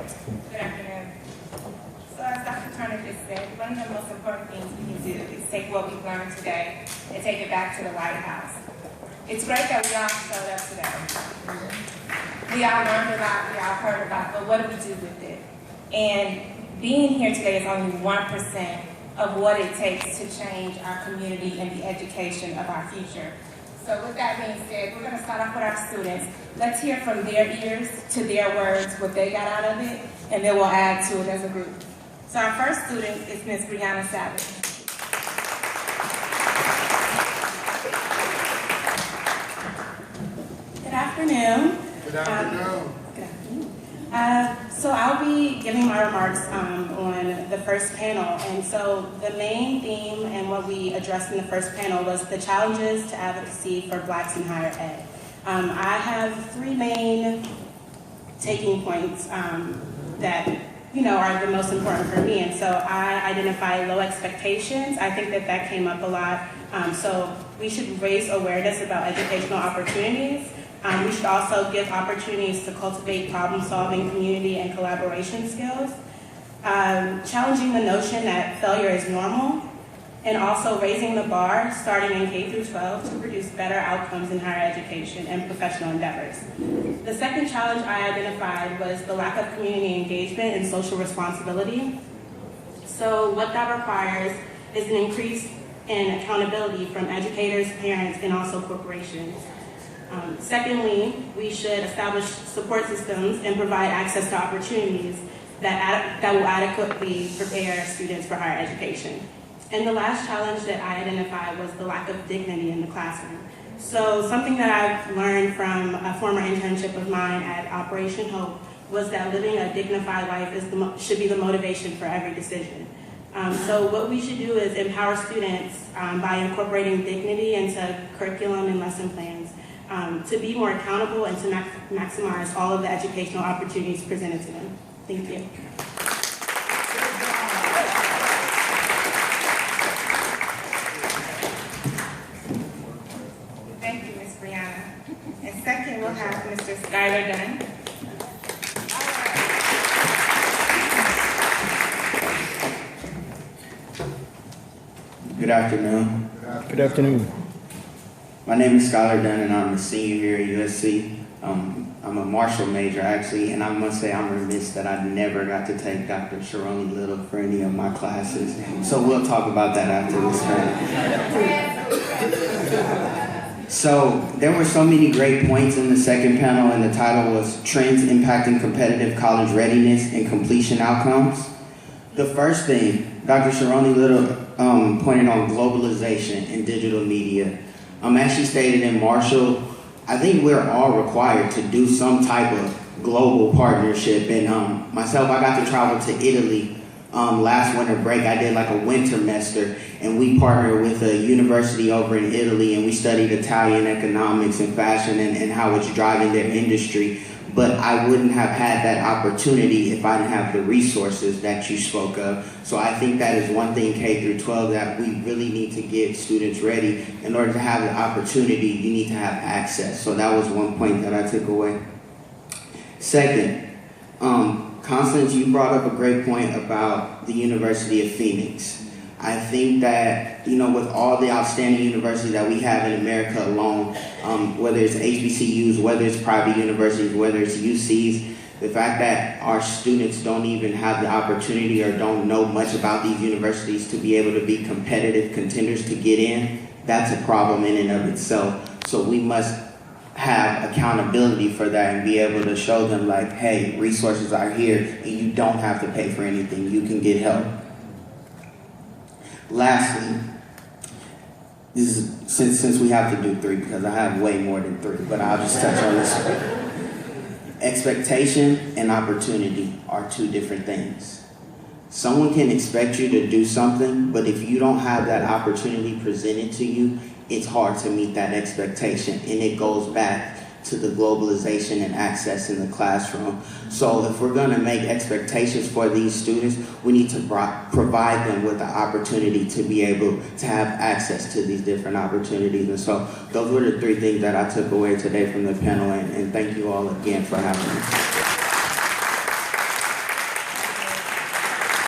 Good afternoon. So as Dr. Turner just said, one of the most important things we can do is take what we've learned today and take it back to the White House. It's great that we all showed up today. We all learned about, we all heard about, but what do we do with it? And being here today is only 1% of what it takes to change our community and the education of our future. So with that being said, we're going to start off with our students. Let's hear from their ears to their words what they got out of it, and then we'll add to it as a group. So our first student is Ms. Brianna Savage. Good afternoon. Good afternoon. Good afternoon. So I'll be giving my remarks on the first panel. And so the main theme and what we addressed in the first panel was the challenges to advocacy for Blacks in higher ed. I have three main taking points that are the most important for me. And so I identify low expectations. I think that came up a lot. So we should raise awareness about educational opportunities. We should also give opportunities to cultivate problem-solving, community, and collaboration skills. Challenging the notion that failure is normal, and also raising the bar, starting in K through 12, to produce better outcomes in higher education and professional endeavors. The second challenge I identified was the lack of community engagement and social responsibility. So what that requires is an increase in accountability from educators, parents, and also corporations. Secondly, we should establish support systems and provide access to opportunities that will adequately prepare students for higher education. And the last challenge that I identified was the lack of dignity in the classroom. So something that I've learned from a former internship of mine at Operation Hope was that living a dignified life should be the motivation for every decision. So what we should do is empower students by incorporating dignity into curriculum and lesson plans, to be more accountable and to maximize all of the educational opportunities presented to them. Thank you. Thank you, Ms. Brianna. And second, we'll have Mr. Skylar Dunn. Good afternoon. Good afternoon. My name is Skylar Dunn, and I'm a senior here at USC. I'm a Marshall major, actually, and I must say I'm remiss that I never got to take Dr. Sharoni Little for any of my classes. So we'll talk about that after this panel. So there were so many great points in the second panel, and the title was Trends Impacting Competitive College Readiness and Completion Outcomes. The first thing, Dr. Sharoni Little pointed on globalization and digital media. As she stated in Marshall, I think we're all required to do some type of global partnership. And myself, I got to travel to Italy last winter break. I did like a wintermester, and we partnered with a university over in Italy, and we studied Italian economics and fashion and how it's driving their industry. But I wouldn't have had that opportunity if I didn't have the resources that you spoke of. So I think that is one thing K through 12 that we really need to get students ready. In order to have the opportunity, you need to have access. So that was one point that I took away. Second, Constance, you brought up a great point about the University of Phoenix. I think that, with all the outstanding universities that we have in America alone, whether it's HBCUs, whether it's private universities, whether it's UCs, the fact that our students don't even have the opportunity or don't know much about these universities to be able to be competitive contenders to get in, that's a problem in and of itself. So we must have accountability for that and be able to show them like, hey, resources are here and you don't have to pay for anything, you can get help. Lastly, this is since we have to do three because I have way more than three, but I'll just touch on this one. Expectation and opportunity are two different things. Someone can expect you to do something, but if you don't have that opportunity presented to you, it's hard to meet that expectation, and it goes back to the globalization and access in the classroom. So if we're going to make expectations for these students, we need to provide them with the opportunity to be able to have access to these different opportunities. And so those were the three things that I took away today from the panel, and thank you all again for having me.